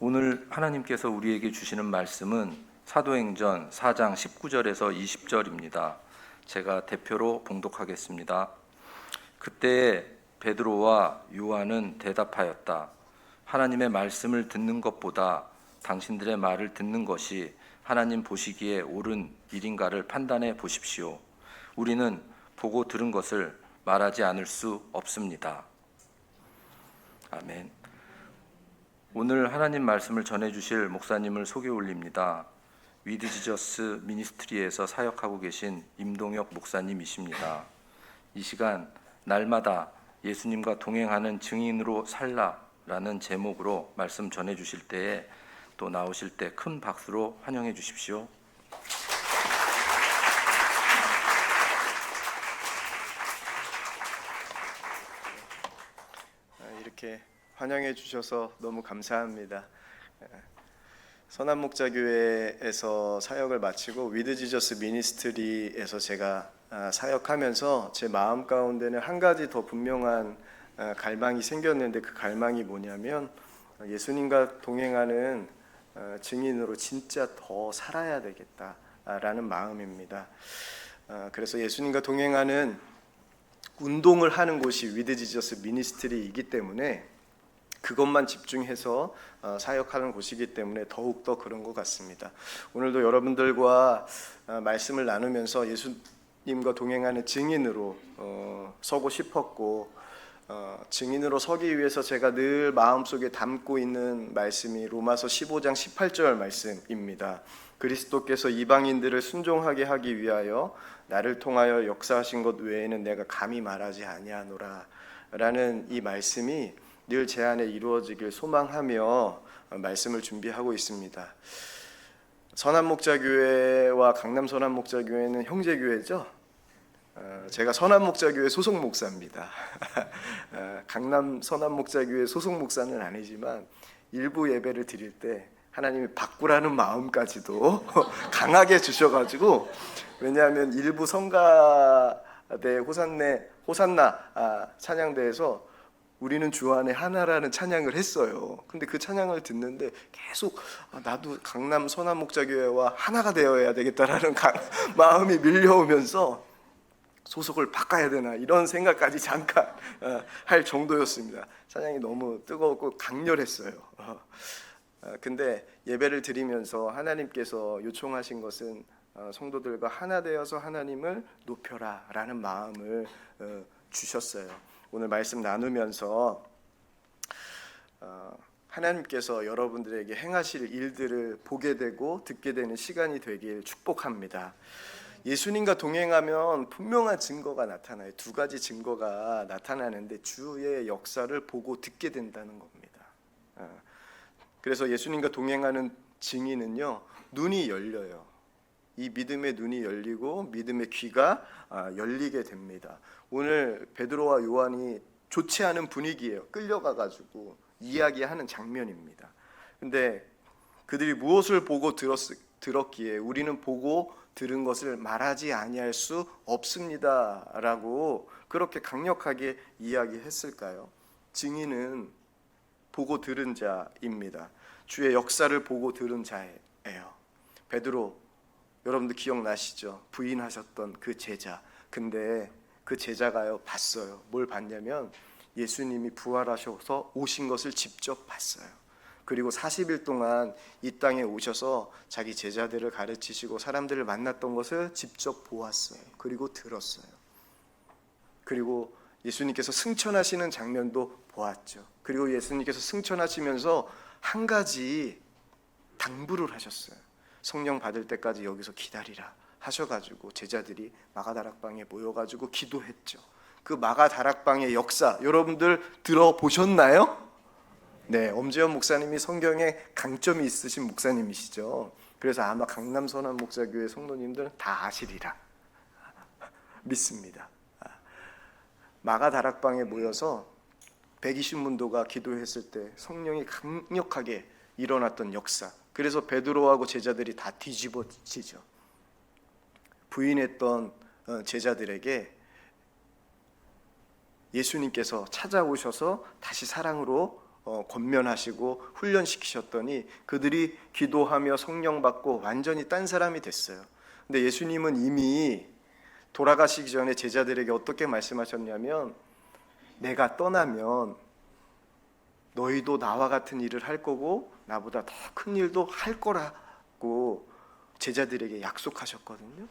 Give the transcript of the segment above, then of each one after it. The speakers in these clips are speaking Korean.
오늘 하나님께서 우리에게 주시는 말씀은 사도행전 4장 19절에서 20절입니다. 제가 대표로 봉독하겠습니다. 그때 베드로와 요한은 대답하였다. 하나님의 말씀을 듣는 것보다 당신들의 말을 듣는 것이 하나님 보시기에 옳은 일인가를 판단해 보십시오. 우리는 보고 들은 것을 말하지 않을 수 없습니다. 아멘. 오늘 하나님 말씀을 전해주실 목사님을 소개 올립니다. 위드 지저스 미니스트리에서 사역하고 계신 임동혁 목사님이십니다. 이 시간 날마다 예수님과 동행하는 증인으로 살라라는 제목으로 말씀 전해주실 때에 또 나오실 때 큰 박수로 환영해 주십시오. 이렇게 환영해 주셔서 너무 감사합니다. 선한목자교회에서 사역을 마치고 위드 지저스 미니스트리에서 제가 사역하면서 제 마음 가운데는 한 가지 더 분명한 갈망이 생겼는데, 그 갈망이 뭐냐면 예수님과 동행하는 증인으로 진짜 더 살아야 되겠다라는 마음입니다. 그래서 예수님과 동행하는 운동을 하는 곳이 위드 지저스 미니스트리이기 때문에 그것만 집중해서 사역하는 곳이기 때문에 더욱더 그런 것 같습니다. 오늘도 여러분들과 말씀을 나누면서 예수님과 동행하는 증인으로 서고 싶었고, 증인으로 서기 위해서 제가 늘 마음속에 담고 있는 말씀이 로마서 15장 18절 말씀입니다. 그리스도께서 이방인들을 순종하게 하기 위하여 나를 통하여 역사하신 것 외에는 내가 감히 말하지 아니하노라 라는 이 말씀이 늘 제 안에 이루어지길 소망하며 말씀을 준비하고 있습니다. 선한목자교회와 강남 선한목자교회는 형제교회죠. 제가 선한목자교회 소속 목사입니다. 강남 선한목자교회 소속 목사는 아니지만 일부 예배를 드릴 때 하나님이 바꾸라는 마음까지도 강하게 주셔가지고, 왜냐하면 일부 성가대 호산나 찬양대에서 우리는 주 안에 하나라는 찬양을 했어요. 근데 그 찬양을 듣는데 계속 나도 강남 선한목자교회와 하나가 되어야 되겠다라는 마음이 밀려오면서 소속을 바꿔야 되나 이런 생각까지 잠깐 할 정도였습니다. 찬양이 너무 뜨거웠고 강렬했어요. 근데 예배를 드리면서 하나님께서 요청하신 것은 성도들과 하나 되어서 하나님을 높여라 라는 마음을 주셨어요. 오늘 말씀 나누면서 하나님께서 여러분들에게 행하실 일들을 보게 되고 듣게 되는 시간이 되길 축복합니다. 예수님과 동행하면 분명한 증거가 나타나요. 두 가지 증거가 나타나는데 주의 역사를 보고 듣게 된다는 겁니다. 그래서 예수님과 동행하는 증인은요, 눈이 열려요. 이 믿음의 눈이 열리고 믿음의 귀가 열리게 됩니다. 오늘 베드로와 요한이 좋지 않은 분위기예요. 끌려가가지고 이야기하는 장면입니다. 근데 그들이 무엇을 보고 들었기에 우리는 보고 들은 것을 말하지 아니할 수 없습니다라고 그렇게 강력하게 이야기했을까요? 증인은 보고 들은 자입니다. 주의 역사를 보고 들은 자예요. 베드로, 여러분들 기억나시죠? 부인하셨던 그 제자. 근데 그 제자가요, 봤어요. 뭘 봤냐면 예수님이 부활하셔서 오신 것을 직접 봤어요. 그리고 40일 동안 이 땅에 오셔서 자기 제자들을 가르치시고 사람들을 만났던 것을 직접 보았어요. 그리고 들었어요. 그리고 예수님께서 승천하시는 장면도 보았죠. 그리고 예수님께서 승천하시면서 한 가지 당부를 하셨어요. 성령 받을 때까지 여기서 기다리라 하셔가지고 제자들이 마가다락방에 모여가지고 기도했죠. 그 마가다락방의 역사 여러분들 들어보셨나요? 네, 엄지현 목사님이 성경에 강점이 있으신 목사님이시죠. 그래서 아마 강남 선한목자교회 성도님들은 다 아시리라 믿습니다. 마가다락방에 모여서 120문도가 기도했을 때 성령이 강력하게 일어났던 역사. 그래서 베드로하고 제자들이 다 뒤집어지죠. 부인했던 제자들에게 예수님께서 찾아오셔서 다시 사랑으로 권면하시고 훈련시키셨더니 그들이 기도하며 성령 받고 완전히 딴 사람이 됐어요. 근데 예수님은 이미 돌아가시기 전에 제자들에게 어떻게 말씀하셨냐면, 내가 떠나면 너희도 나와 같은 일을 할 거고 나보다 더 큰 일도 할 거라고 제자들에게 약속하셨거든요.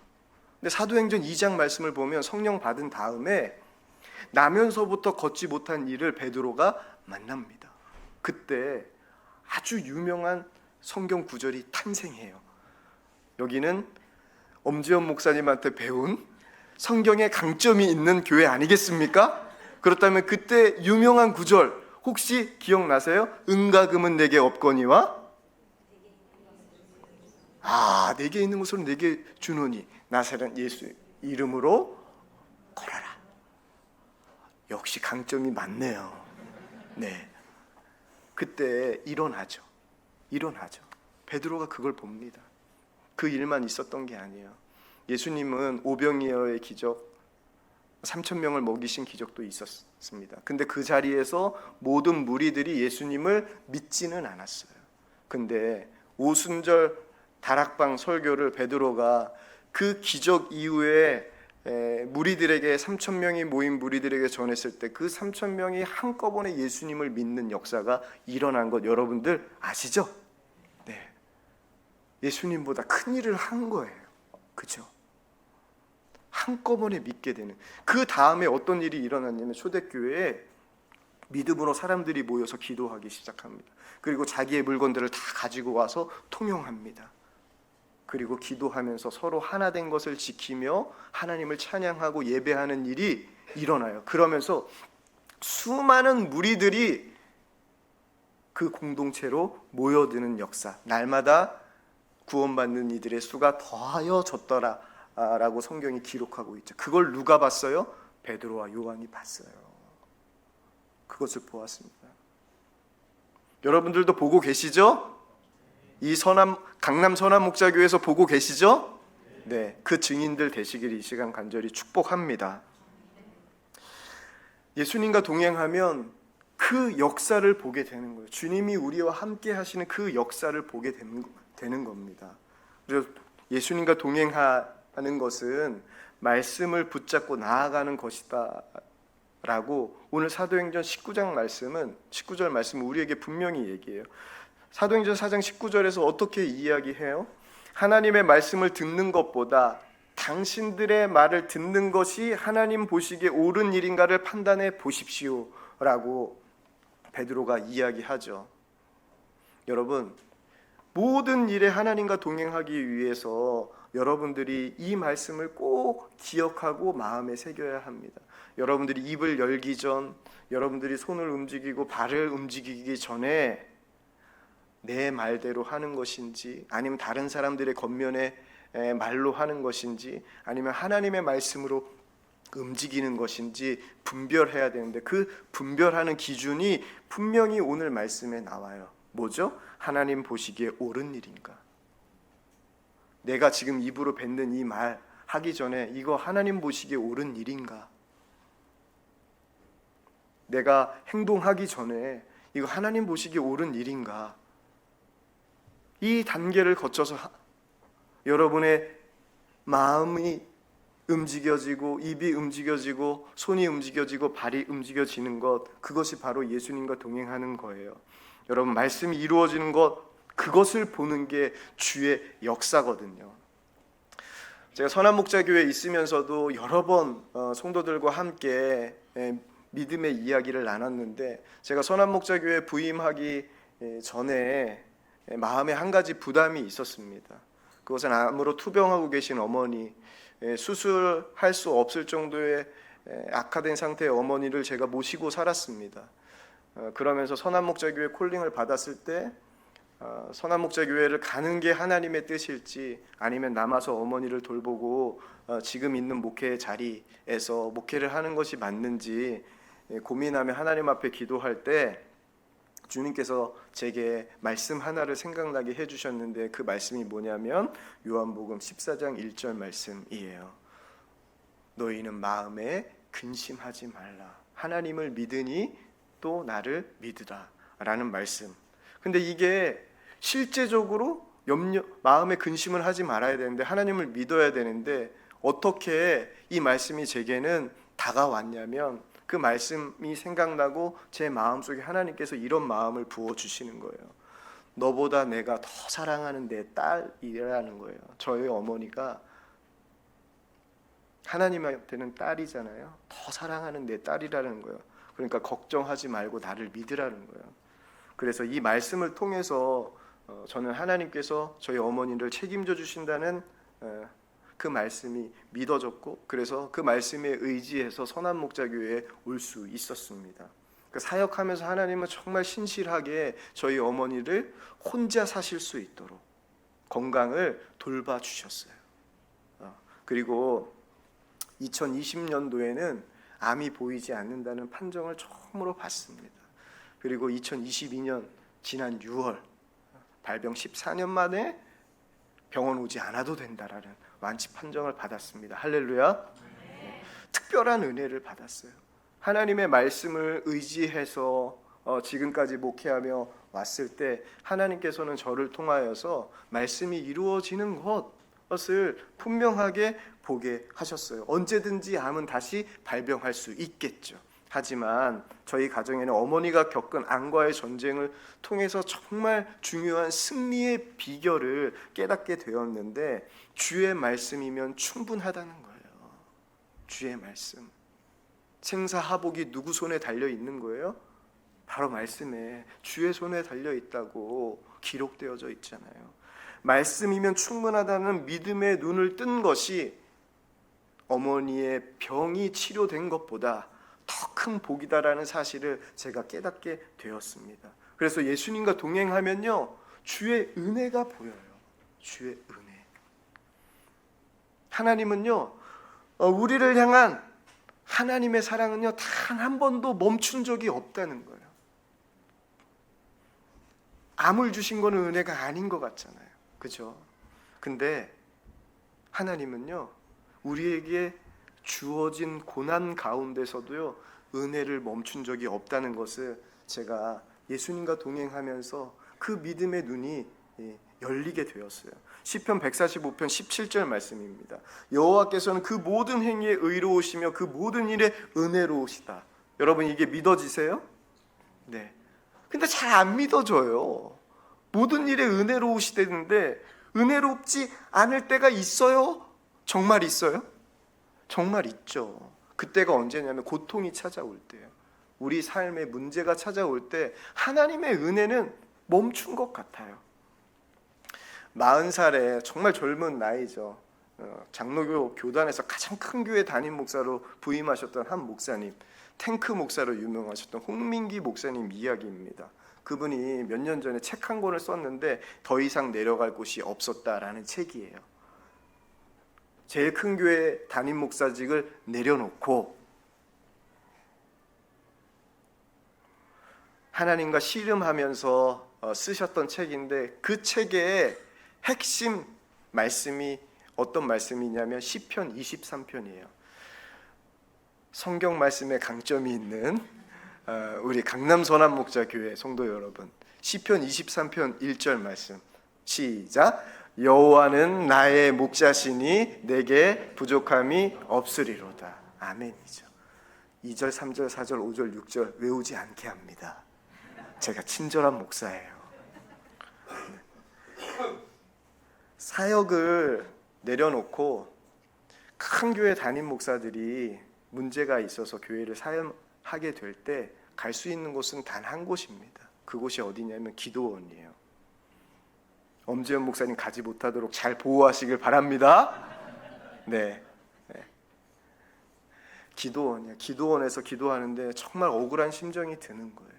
근데 사도행전 2장 말씀을 보면 성령 받은 다음에 나면서부터 걷지 못한 일을 베드로가 만납니다. 그때 아주 유명한 성경 구절이 탄생해요. 여기는 엄지원 목사님한테 배운 성경에 강점이 있는 교회 아니겠습니까? 그렇다면 그때 유명한 구절 혹시 기억나세요? 은과 금은 내게 없거니와 내게 있는 것으로 내게 주노니 나사렛 예수 이름으로 걸어라. 역시 강점이 많네요. 네, 그때 일어나죠. 베드로가 그걸 봅니다. 그 일만 있었던 게 아니에요. 예수님은 오병이어의 기적, 3,000명을 먹이신 기적도 있었습니다. 근데 그 자리에서 모든 무리들이 예수님을 믿지는 않았어요. 근데 오순절 다락방 설교를 베드로가 그 기적 이후에 무리들에게 3,000명이 모인 무리들에게 전했을 때 그 3,000명이 한꺼번에 예수님을 믿는 역사가 일어난 것 여러분들 아시죠? 네, 예수님보다 큰 일을 한 거예요. 그렇죠? 한꺼번에 믿게 되는. 그 다음에 어떤 일이 일어났냐면 초대교회에 믿음으로 사람들이 모여서 기도하기 시작합니다. 그리고 자기의 물건들을 다 가지고 와서 통용합니다. 그리고 기도하면서 서로 하나 된 것을 지키며 하나님을 찬양하고 예배하는 일이 일어나요. 그러면서 수많은 무리들이 그 공동체로 모여드는 역사, 날마다 구원받는 이들의 수가 더하여졌더라 라고 성경이 기록하고 있죠. 그걸 누가 봤어요? 베드로와 요한이 봤어요. 그것을 보았습니다. 여러분들도 보고 계시죠? 이 강남 선암목자교회에서 보고 계시죠? 네, 그 증인들 되시길 이 시간 간절히 축복합니다. 예수님과 동행하면 그 역사를 보게 되는 거예요. 주님이 우리와 함께 하시는 그 역사를 보게 되는 겁니다. 그래서 예수님과 동행하는 것은 말씀을 붙잡고 나아가는 것이다 라고 오늘 사도행전 19절 말씀은 우리에게 분명히 얘기해요. 사도행전 4장 19절에서 어떻게 이야기해요? 하나님의 말씀을 듣는 것보다 당신들의 말을 듣는 것이 하나님 보시기에 옳은 일인가를 판단해 보십시오 라고 베드로가 이야기하죠. 여러분, 모든 일에 하나님과 동행하기 위해서 여러분들이 이 말씀을 꼭 기억하고 마음에 새겨야 합니다. 여러분들이 입을 열기 전, 여러분들이 손을 움직이고 발을 움직이기 전에 내 말대로 하는 것인지, 아니면 다른 사람들의 겉면에 말로 하는 것인지, 아니면 하나님의 말씀으로 움직이는 것인지 분별해야 되는데, 그 분별하는 기준이 분명히 오늘 말씀에 나와요. 뭐죠? 하나님 보시기에 옳은 일인가? 내가 지금 입으로 뱉는 이 말 하기 전에 이거 하나님 보시기에 옳은 일인가? 내가 행동하기 전에 이거 하나님 보시기에 옳은 일인가? 이 단계를 거쳐서 여러분의 마음이 움직여지고 입이 움직여지고 손이 움직여지고 발이 움직여지는 것, 그것이 바로 예수님과 동행하는 거예요. 여러분, 말씀이 이루어지는 것, 그것을 보는 게 주의 역사거든요. 제가 선한목자교회에 있으면서도 여러 번 성도들과 함께 믿음의 이야기를 나눴는데, 제가 선한목자교회에 부임하기 전에 마음에 한 가지 부담이 있었습니다. 그것은 암으로 투병하고 계신 어머니, 수술할 수 없을 정도의 악화된 상태의 어머니를 제가 모시고 살았습니다. 그러면서 선한목자교회 콜링을 받았을 때 선한목자교회를 가는 게 하나님의 뜻일지, 아니면 남아서 어머니를 돌보고 지금 있는 목회의 자리에서 목회를 하는 것이 맞는지 고민하며 하나님 앞에 기도할 때 주님께서 제게 말씀 하나를 생각나게 해주셨는데, 그 말씀이 뭐냐면 요한복음 14장 1절 말씀이에요. 너희는 마음에 근심하지 말라. 하나님을 믿으니 또 나를 믿으라. 라는 말씀. 근데 이게 실제적으로 마음에 근심을 하지 말아야 되는데, 하나님을 믿어야 되는데, 어떻게 이 말씀이 제게는 다가왔냐면, 그 말씀이 생각나고 제 마음속에 하나님께서 이런 마음을 부어주시는 거예요. 너보다 내가 더 사랑하는 내 딸이라는 거예요. 저희 어머니가 하나님한테는 딸이잖아요. 더 사랑하는 내 딸이라는 거예요. 그러니까 걱정하지 말고 나를 믿으라는 거예요. 그래서 이 말씀을 통해서 저는 하나님께서 저희 어머니를 책임져 주신다는 그 말씀이 믿어졌고, 그래서 그 말씀에 의지해서 선한목자교회에 올 수 있었습니다. 그 사역하면서 하나님은 정말 신실하게 저희 어머니를 혼자 사실 수 있도록 건강을 돌봐주셨어요. 그리고 2020년도에는 암이 보이지 않는다는 판정을 처음으로 받습니다. 그리고 2022년 지난 6월 발병 14년 만에 병원 오지 않아도 된다라는 완치 판정을 받았습니다. 할렐루야. 네. 특별한 은혜를 받았어요. 하나님의 말씀을 의지해서 지금까지 목회하며 왔을 때 하나님께서는 저를 통하여서 말씀이 이루어지는 것을 분명하게 보게 하셨어요. 언제든지 암은 다시 발병할 수 있겠죠. 하지만 저희 가정에는 어머니가 겪은 암과의 전쟁을 통해서 정말 중요한 승리의 비결을 깨닫게 되었는데, 주의 말씀이면 충분하다는 거예요. 주의 말씀. 생사하복이 누구 손에 달려 있는 거예요? 바로 말씀에 주의 손에 달려 있다고 기록되어져 있잖아요. 말씀이면 충분하다는 믿음의 눈을 뜬 것이 어머니의 병이 치료된 것보다 더 큰 복이다라는 사실을 제가 깨닫게 되었습니다. 그래서 예수님과 동행하면요, 주의 은혜가 보여요. 주의 은혜. 하나님은요, 우리를 향한 하나님의 사랑은요, 단 한 번도 멈춘 적이 없다는 거예요. 암을 주신 거는 은혜가 아닌 것 같잖아요. 그죠? 근데 하나님은요, 우리에게 주어진 고난 가운데서도요, 은혜를 멈춘 적이 없다는 것을 제가 예수님과 동행하면서 그 믿음의 눈이 열리게 되었어요. 시편 145편 17절 말씀입니다. 여호와께서는 그 모든 행위에 의로우시며 그 모든 일에 은혜로우시다. 여러분, 이게 믿어지세요? 네. 근데 잘 안 믿어져요. 모든 일에 은혜로우시대는데 은혜롭지 않을 때가 있어요? 정말 있어요? 정말 있죠. 그때가 언제냐면 고통이 찾아올 때예요. 우리 삶에 문제가 찾아올 때 하나님의 은혜는 멈춘 것 같아요. 40살에 정말 젊은 나이죠. 장로교 교단에서 가장 큰 교회 담임 목사로 부임하셨던 한 목사님, 탱크 목사로 유명하셨던 홍민기 목사님 이야기입니다. 그분이 몇 년 전에 책 한 권을 썼는데 더 이상 내려갈 곳이 없었다라는 책이에요. 제일 큰 교회 담임 목사직을 내려놓고 하나님과 씨름하면서 쓰셨던 책인데, 그 책의 핵심 말씀이 어떤 말씀이냐면 시편 23편이에요. 성경 말씀에 강점이 있는 우리 강남 선한목자교회 성도 여러분, 시편 23편 1절 말씀 시작. 여호와는 나의 목자시니 내게 부족함이 없으리로다. 아멘이죠. 2절, 3절, 4절, 5절, 6절 외우지 않게 합니다. 제가 친절한 목사예요. 사역을 내려놓고 큰 교회 담임 목사들이 문제가 있어서 교회를 사역하게 될 때 갈 수 있는 곳은 단 한 곳입니다. 그곳이 어디냐면 기도원이에요. 엄지현 목사님 가지 못하도록 잘 보호하시길 바랍니다. 네. 기도원이야. 기도원에서 기도하는데 정말 억울한 심정이 드는 거예요.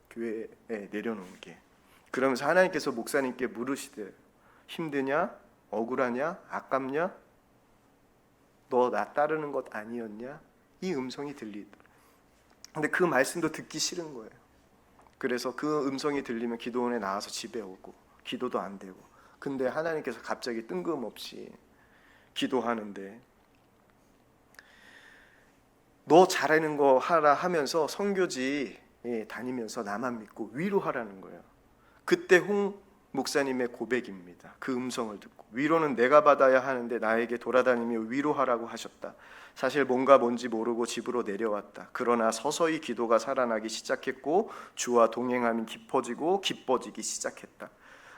교회에 내려놓은 게. 그러면서 하나님께서 목사님께 물으시대요. 힘드냐? 억울하냐? 아깝냐? 너 나 따르는 것 아니었냐? 이 음성이 들리더라고요. 근데 그 말씀도 듣기 싫은 거예요. 그래서 그 음성이 들리면 기도원에 나와서 집에 오고 기도도 안 되고. 근데 하나님께서 갑자기 뜬금없이 기도하는데, 너 잘하는 거 하라 하면서 선교지 다니면서 나만 믿고 위로하라는 거예요. 그때 홍 목사님의 고백입니다. 그 음성을 듣고 위로는 내가 받아야 하는데 나에게 돌아다니며 위로하라고 하셨다. 사실 뭔지 모르고 집으로 내려왔다. 그러나 서서히 기도가 살아나기 시작했고 주와 동행함이 깊어지고 기뻐지기 시작했다.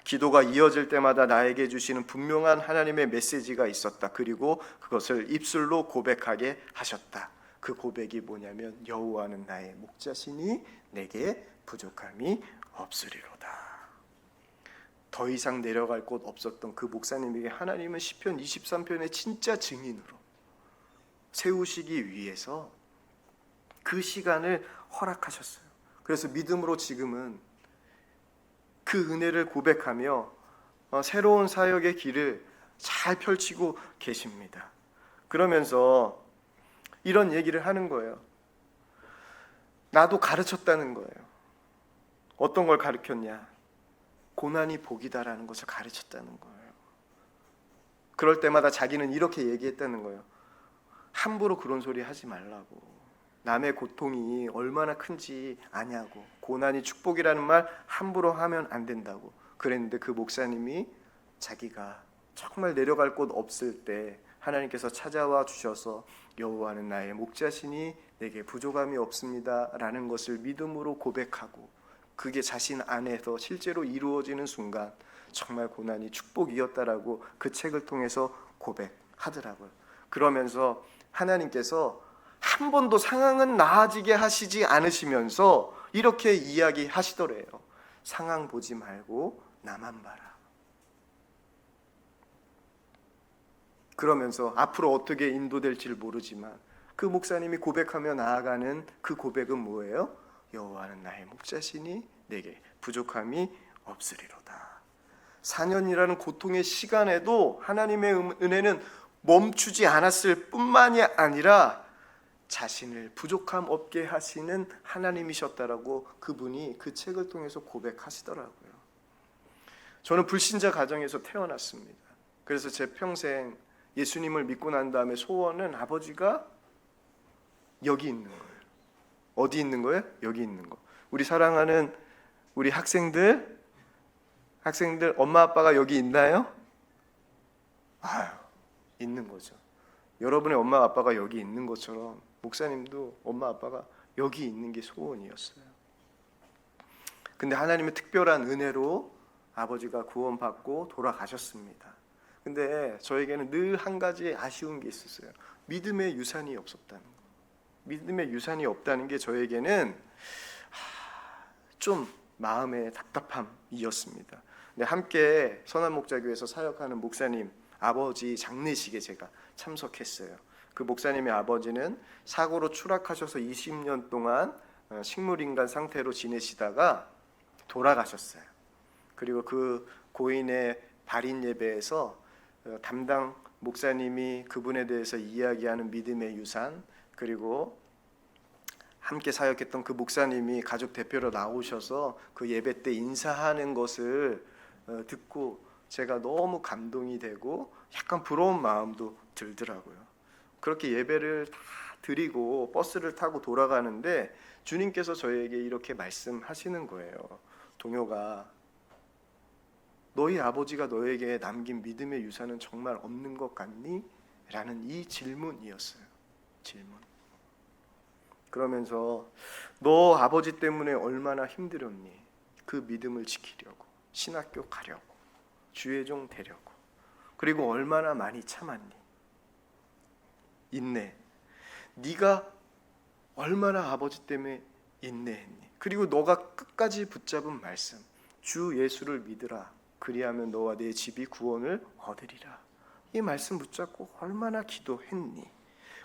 기도가 이어질 때마다 나에게 주시는 분명한 하나님의 메시지가 있었다. 그리고 그것을 입술로 고백하게 하셨다. 그 고백이 뭐냐면 여호와는 나의 목자시니 내게 부족함이 없으리로다. 더 이상 내려갈 곳 없었던 그 목사님에게 하나님은 시편 23편의 진짜 증인으로 세우시기 위해서 그 시간을 허락하셨어요. 그래서 믿음으로 지금은 그 은혜를 고백하며 새로운 사역의 길을 잘 펼치고 계십니다. 그러면서 이런 얘기를 하는 거예요. 나도 가르쳤다는 거예요. 어떤 걸 가르쳤냐? 고난이 복이다라는 것을 가르쳤다는 거예요. 그럴 때마다 자기는 이렇게 얘기했다는 거예요. 함부로 그런 소리 하지 말라고. 남의 고통이 얼마나 큰지 아냐고. 고난이 축복이라는 말 함부로 하면 안 된다고 그랬는데 그 목사님이 자기가 정말 내려갈 곳 없을 때 하나님께서 찾아와 주셔서 여호와는 나의 목자시니 내게 부족함이 없습니다 라는 것을 믿음으로 고백하고 그게 자신 안에서 실제로 이루어지는 순간 정말 고난이 축복이었다라고 그 책을 통해서 고백하더라고요. 그러면서 하나님께서 한 번도 상황은 나아지게 하시지 않으시면서 이렇게 이야기하시더래요. 상황 보지 말고 나만 봐라. 그러면서 앞으로 어떻게 인도될지를 모르지만 그 목사님이 고백하며 나아가는 그 고백은 뭐예요? 여호와는 나의 목자시니 내게 부족함이 없으리로다. 4년이라는 고통의 시간에도 하나님의 은혜는 멈추지 않았을 뿐만이 아니라 자신을 부족함 없게 하시는 하나님이셨다라고 그분이 그 책을 통해서 고백하시더라고요. 저는 불신자 가정에서 태어났습니다. 그래서 제 평생 예수님을 믿고 난 다음에 소원은 아버지가 여기 있는 거예요. 어디 있는 거예요? 여기 있는 거. 우리 사랑하는 우리 학생들 엄마 아빠가 여기 있나요? 아유, 있는 거죠. 여러분의 엄마 아빠가 여기 있는 것처럼 목사님도 엄마 아빠가 여기 있는 게 소원이었어요. 근데 하나님의 특별한 은혜로 아버지가 구원받고 돌아가셨습니다. 근데 저에게는 늘 한 가지 아쉬운 게 있었어요. 믿음의 유산이 없었다는 거. 믿음의 유산이 없다는 게 저에게는 좀 마음의 답답함이었습니다. 근데 함께 선한목자교회에서 사역하는 목사님 아버지 장례식에 제가 참석했어요. 그 목사님의 아버지는 사고로 추락하셔서 20년 동안 식물인간 상태로 지내시다가 돌아가셨어요. 그리고 그 고인의 발인 예배에서 담당 목사님이 그분에 대해서 이야기하는 믿음의 유산, 그리고 함께 사역했던 그 목사님이 가족 대표로 나오셔서 그 예배 때 인사하는 것을 듣고 제가 너무 감동이 되고 약간 부러운 마음도 들더라고요. 그렇게 예배를 다 드리고 버스를 타고 돌아가는데 주님께서 저에게 이렇게 말씀하시는 거예요. 동요가 너희 아버지가 너에게 남긴 믿음의 유산은 정말 없는 것 같니? 라는 이 질문이었어요. 질문. 그러면서 너 아버지 때문에 얼마나 힘들었니? 그 믿음을 지키려고, 신학교 가려고, 주의 종 되려고, 그리고 얼마나 많이 참았니? 인내. 네가 얼마나 아버지 때문에 인내했니? 그리고 너가 끝까지 붙잡은 말씀, 주 예수를 믿으라. 그리하면 너와 내 집이 구원을 얻으리라. 이 말씀 붙잡고 얼마나 기도했니?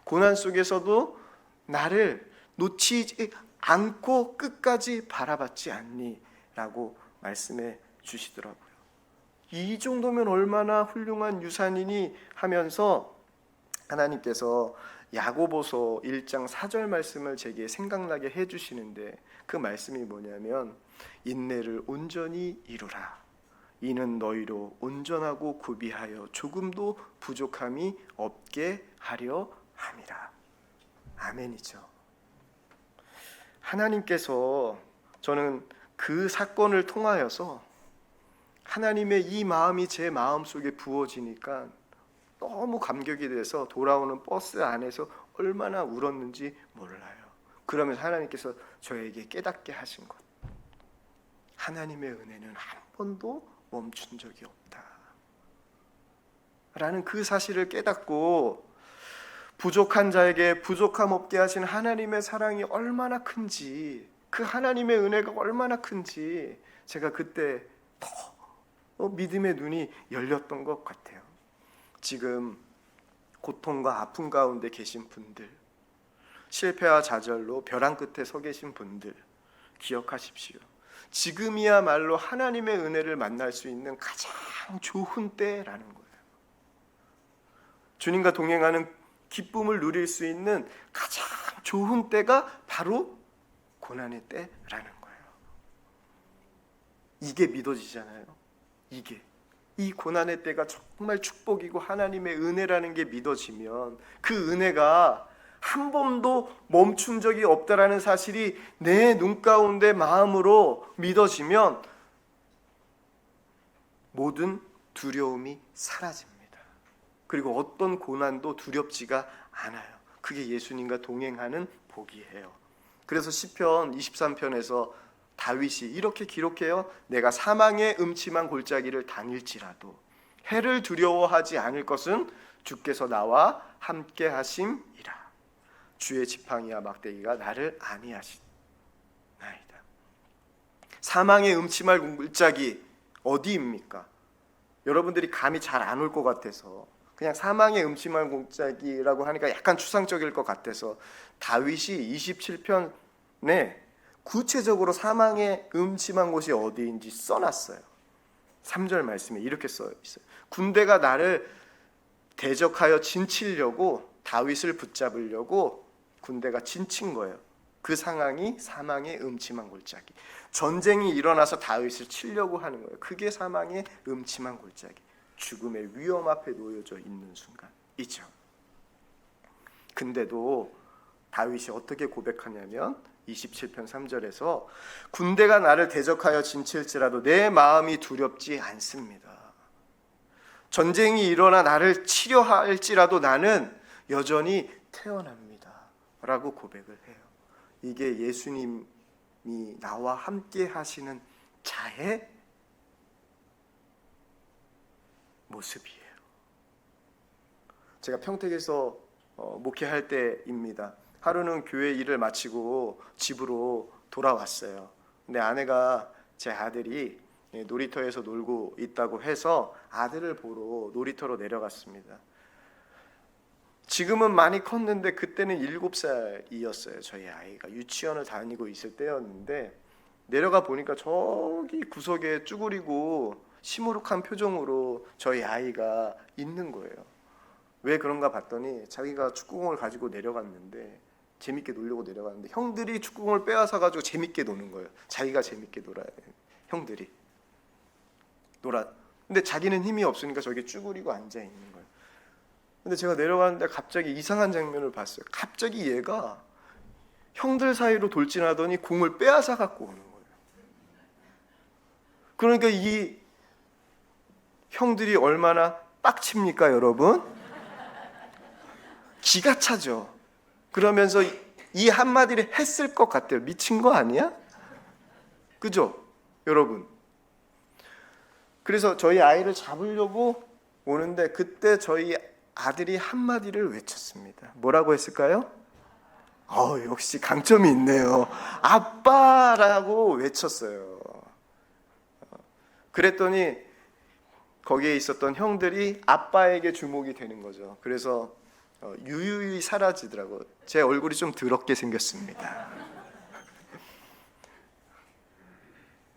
고난 속에서도 나를 놓치지 않고 끝까지 바라봤지 않니? 라고 말씀해 주시더라고요. 이 정도면 얼마나 훌륭한 유산이니 하면서 하나님께서 야고보서 1장 4절 말씀을 제게 생각나게 해주시는데 그 말씀이 뭐냐면 인내를 온전히 이루라. 이는 너희로 온전하고 구비하여 조금도 부족함이 없게 하려 함이라. 아멘이죠. 하나님께서 저는 그 사건을 통하여서 하나님의 이 마음이 제 마음속에 부어지니까 너무 감격이 돼서 돌아오는 버스 안에서 얼마나 울었는지 몰라요. 그러면서 하나님께서 저에게 깨닫게 하신 것, 하나님의 은혜는 한 번도 멈춘 적이 없다 라는 그 사실을 깨닫고, 부족한 자에게 부족함 없게 하신 하나님의 사랑이 얼마나 큰지, 그 하나님의 은혜가 얼마나 큰지 제가 그때 더 믿음의 눈이 열렸던 것 같아요. 지금 고통과 아픔 가운데 계신 분들, 실패와 좌절로 벼랑 끝에 서 계신 분들 기억하십시오. 지금이야말로 하나님의 은혜를 만날 수 있는 가장 좋은 때라는 거예요. 주님과 동행하는 기쁨을 누릴 수 있는 가장 좋은 때가 바로 고난의 때라는 거예요. 이게 믿어지잖아요. 이 고난의 때가 정말 축복이고 하나님의 은혜라는 게 믿어지면, 그 은혜가 한 번도 멈춘 적이 없다라는 사실이 내 눈 가운데 마음으로 믿어지면 모든 두려움이 사라집니다. 그리고 어떤 고난도 두렵지가 않아요. 그게 예수님과 동행하는 복이에요. 그래서 시편 23편에서 다윗이 이렇게 기록해요. 내가 사망의 음침한 골짜기를 다닐지라도 해를 두려워하지 않을 것은 주께서 나와 함께 하심이라. 주의 지팡이와 막대기가 나를 안위하시나이다. 사망의 음침한 골짜기 어디입니까? 여러분들이 감이 잘 안 올 것 같아서, 그냥 사망의 음침한 골짜기라고 하니까 약간 추상적일 것 같아서 다윗이 27편에 구체적으로 사망의 음침한 곳이 어디인지 써놨어요. 3절 말씀에 이렇게 써 있어요. 군대가 나를 대적하여 진치려고, 다윗을 붙잡으려고 군대가 진친 거예요. 그 상황이 사망의 음침한 골짜기. 전쟁이 일어나서 다윗을 치려고 하는 거예요. 그게 사망의 음침한 골짜기. 죽음의 위험 앞에 놓여져 있는 순간이죠. 근데도 다윗이 어떻게 고백하냐면 27편 3절에서 군대가 나를 대적하여 진칠지라도 내 마음이 두렵지 않습니다. 전쟁이 일어나 나를 치려 할지라도 나는 여전히 태어납니다 라고 고백을 해요. 이게 예수님이 나와 함께 하시는 자의 모습이에요. 제가 평택에서 목회할 때입니다. 하루는 교회 일을 마치고 집으로 돌아왔어요. 근데 아내가 제 아들이 놀이터에서 놀고 있다고 해서 아들을 보러 놀이터로 내려갔습니다. 지금은 많이 컸는데 그때는 7살이었어요. 저희 아이가 유치원을 다니고 있을 때였는데, 내려가 보니까 저기 구석에 쭈그리고 시무룩한 표정으로 저희 아이가 있는 거예요. 왜 그런가 봤더니 자기가 축구공을 가지고 내려갔는데, 재밌게 놀려고 내려갔는데 형들이 축구공을 빼앗아 가지고 재밌게 노는 거예요. 자기가 재밌게 놀아야 돼. 형들이 근데 자기는 힘이 없으니까 저기 쭈그리고 앉아 있는 거예요. 근데 제가 내려가는데 갑자기 이상한 장면을 봤어요. 갑자기 얘가 형들 사이로 돌진하더니 공을 빼앗아 갖고 오는 거예요. 그러니까 이 형들이 얼마나 빡칩니까, 여러분? 기가 차죠. 그러면서 이 한마디를 했을 것 같아요. 미친 거 아니야? 그죠, 여러분? 그래서 저희 아이를 잡으려고 오는데 그때 저희 아들이 한마디를 외쳤습니다. 뭐라고 했을까요? 역시 강점이 있네요. 아빠라고 외쳤어요. 그랬더니 거기에 있었던 형들이 아빠에게 주목이 되는 거죠. 그래서 유유히 사라지더라고요. 제 얼굴이 좀 더럽게 생겼습니다.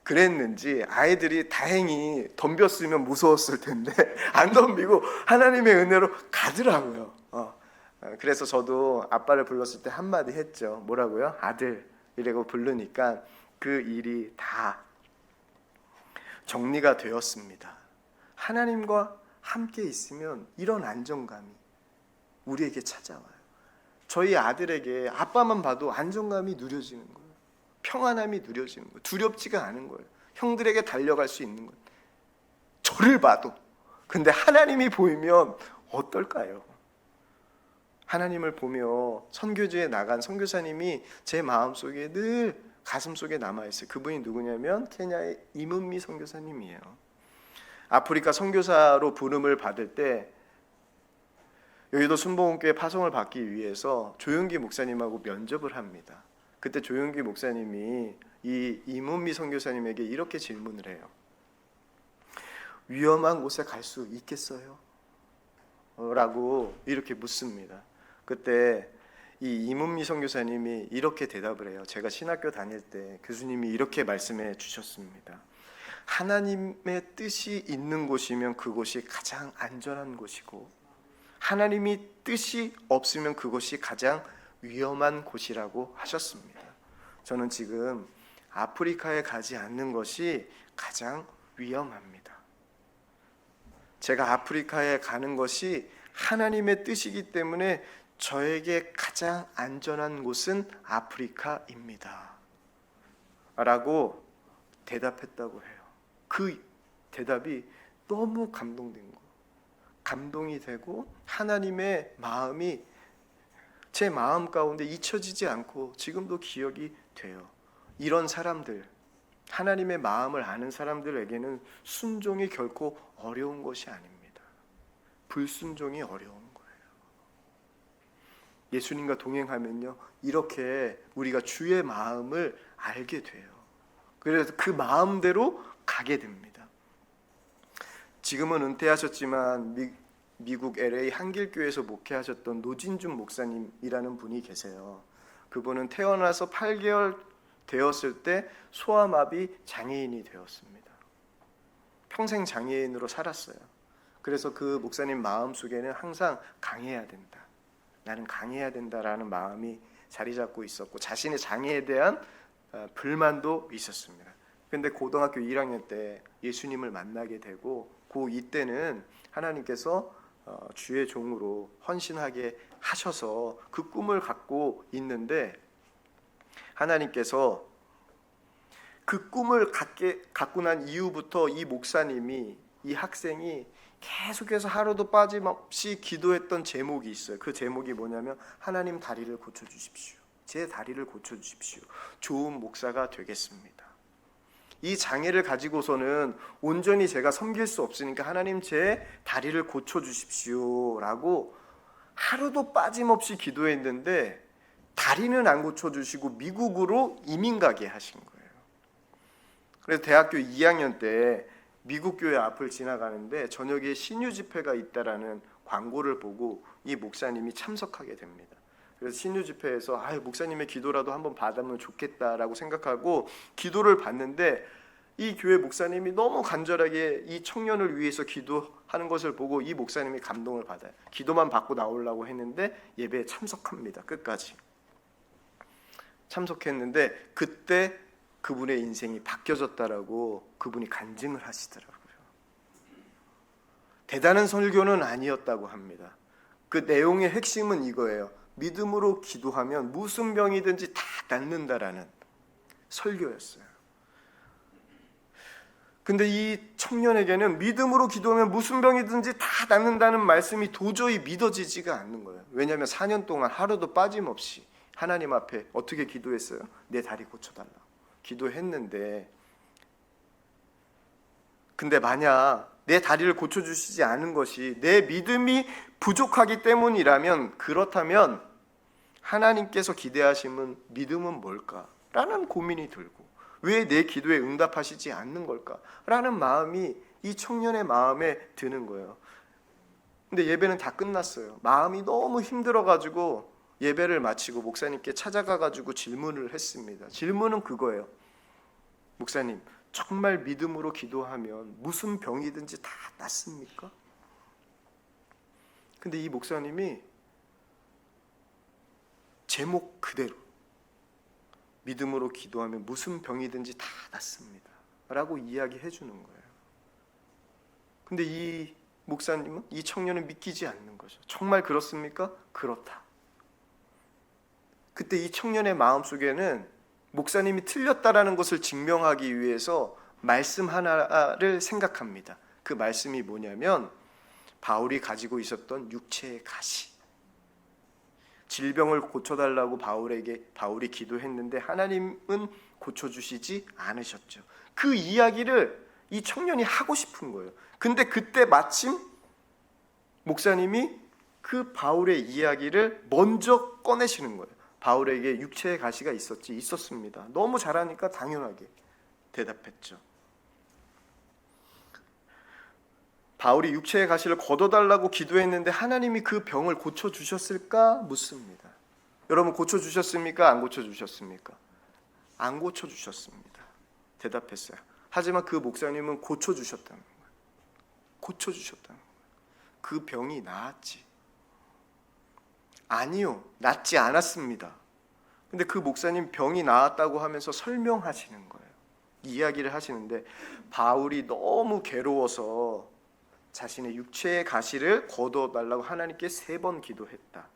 그랬는지 아이들이 다행히 덤볐으면 무서웠을 텐데 안 덤비고 하나님의 은혜로 가더라고요. 그래서 저도 아빠를 불렀을 때 한마디 했죠. 뭐라고요? 아들 이라고 부르니까 그 일이 다 정리가 되었습니다. 하나님과 함께 있으면 이런 안정감이 우리에게 찾아와요. 저희 아들에게 아빠만 봐도 안정감이 누려지는 거예요. 평안함이 누려지는 거예요. 두렵지가 않은 거예요. 형들에게 달려갈 수 있는 거예요. 저를 봐도. 근데 하나님이 보이면 어떨까요? 하나님을 보며 선교지에 나간 선교사님이 제 마음속에 늘 가슴속에 남아있어요. 그분이 누구냐면 케냐의 이문미 선교사님이에요. 아프리카 선교사로 부름을 받을 때 여의도 순복음교회 파송을 받기 위해서 조용기 목사님하고 면접을 합니다. 그때 조용기 목사님이 이 이문미 선교사님에게 이렇게 질문을 해요. 위험한 곳에 갈 수 있겠어요? 라고 이렇게 묻습니다. 그때 이 이문미 선교사님이 이렇게 대답을 해요. 제가 신학교 다닐 때 교수님이 이렇게 말씀해 주셨습니다. 하나님의 뜻이 있는 곳이면 그곳이 가장 안전한 곳이고 하나님이 뜻이 없으면 그곳이 가장 위험한 곳이라고 하셨습니다. 저는 지금 아프리카에 가지 않는 것이 가장 위험합니다. 제가 아프리카에 가는 것이 하나님의 뜻이기 때문에 저에게 가장 안전한 곳은 아프리카입니다. 라고 대답했다고 해요. 그 대답이 너무 감동된 거예요. 감동이 되고 하나님의 마음이 제 마음 가운데 잊혀지지 않고 지금도 기억이 돼요. 이런 사람들, 하나님의 마음을 아는 사람들에게는 순종이 결코 어려운 것이 아닙니다. 불순종이 어려운 거예요. 예수님과 동행하면요, 이렇게 우리가 주의 마음을 알게 돼요. 그래서 그 마음대로 가게 됩니다. 지금은 은퇴하셨지만 미국 LA 한길교회에서 목회하셨던 노진중 목사님이라는 분이 계세요. 그분은 태어나서 8개월 되었을 때 소아마비 장애인이 되었습니다. 평생 장애인으로 살았어요. 그래서 그 목사님 마음속에는 항상 강해야 된다. 나는 강해야 된다라는 마음이 자리 잡고 있었고 자신의 장애에 대한 불만도 있었습니다. 근데 고등학교 1학년 때 예수님을 만나게 되고 고2 때는 하나님께서 주의 종으로 헌신하게 하셔서 그 꿈을 갖고 있는데 하나님께서 그 꿈을 갖고 난 이후부터 이 목사님이 이 학생이 계속해서 하루도 빠짐없이 기도했던 제목이 있어요. 그 제목이 뭐냐면 하나님 다리를 고쳐주십시오. 제 다리를 고쳐주십시오. 좋은 목사가 되겠습니다. 이 장애를 가지고서는 온전히 제가 섬길 수 없으니까 하나님 제 다리를 고쳐주십시오 라고 하루도 빠짐없이 기도했는데 다리는 안 고쳐주시고 미국으로 이민 가게 하신 거예요. 그래서 대학교 2학년 때 미국 교회 앞을 지나가는데 저녁에 신유 집회가 있다라는 광고를 보고 이 목사님이 참석하게 됩니다. 그래서 신유 집회에서 목사님의 기도라도 한번 받으면 좋겠다라고 생각하고 기도를 받는데 이 교회 목사님이 너무 간절하게 이 청년을 위해서 기도하는 것을 보고 이 목사님이 감동을 받아요. 기도만 받고 나오려고 했는데 예배에 참석합니다. 끝까지 참석했는데 그때 그분의 인생이 바뀌어졌다라고 그분이 간증을 하시더라고요. 대단한 설교는 아니었다고 합니다. 그 내용의 핵심은 이거예요. 믿음으로 기도하면 무슨 병이든지 다 낫는다라는 설교였어요. 근데 이 청년에게는 믿음으로 기도하면 무슨 병이든지 다 낫는다는 말씀이 도저히 믿어지지가 않는 거예요. 왜냐하면 4년 동안 하루도 빠짐없이 하나님 앞에 어떻게 기도했어요? 내 다리 고쳐달라 기도했는데 근데 만약 내 다리를 고쳐주시지 않은 것이 내 믿음이 부족하기 때문이라면 그렇다면 하나님께서 기대하시는 믿음은 뭘까? 라는 고민이 들고 왜 내 기도에 응답하시지 않는 걸까? 라는 마음이 이 청년의 마음에 드는 거예요. 근데 예배는 다 끝났어요. 마음이 너무 힘들어가지고 예배를 마치고 목사님께 찾아가가지고 질문을 했습니다. 질문은 그거예요. 목사님, 정말 믿음으로 기도하면 무슨 병이든지 다 낫습니까? 근데 이 목사님이 제목 그대로 믿음으로 기도하면 무슨 병이든지 다 낫습니다 라고 이야기해 주는 거예요. 근데 이 목사님은 이 청년은 믿기지 않는 거죠. 정말 그렇습니까? 그렇다. 그때 이 청년의 마음속에는 목사님이 틀렸다라는 것을 증명하기 위해서 말씀 하나를 생각합니다. 그 말씀이 뭐냐면 바울이 가지고 있었던 육체의 가시. 질병을 고쳐달라고 바울이 기도했는데 하나님은 고쳐주시지 않으셨죠. 그 이야기를 이 청년이 하고 싶은 거예요. 근데 그때 마침 목사님이 그 바울의 이야기를 먼저 꺼내시는 거예요. 바울에게 육체의 가시가 있었습니다. 너무 잘하니까 당연하게 대답했죠. 바울이 육체의 가시를 걷어달라고 기도했는데 하나님이 그 병을 고쳐주셨을까 묻습니다. 여러분, 고쳐주셨습니까? 안 고쳐주셨습니까? 안 고쳐주셨습니다. 대답했어요. 하지만 그 목사님은 고쳐주셨다는 거예요. 고쳐주셨다는 거예요. 그 병이 나았지. 아니요, 낫지 않았습니다. 근데 그 목사님 병이 나았다고 하면서 설명하시는 거예요. 이야기를 하시는데 바울이 너무 괴로워서 자신의 육체의 가시를 거둬달라고 하나님께 3번 기도했다.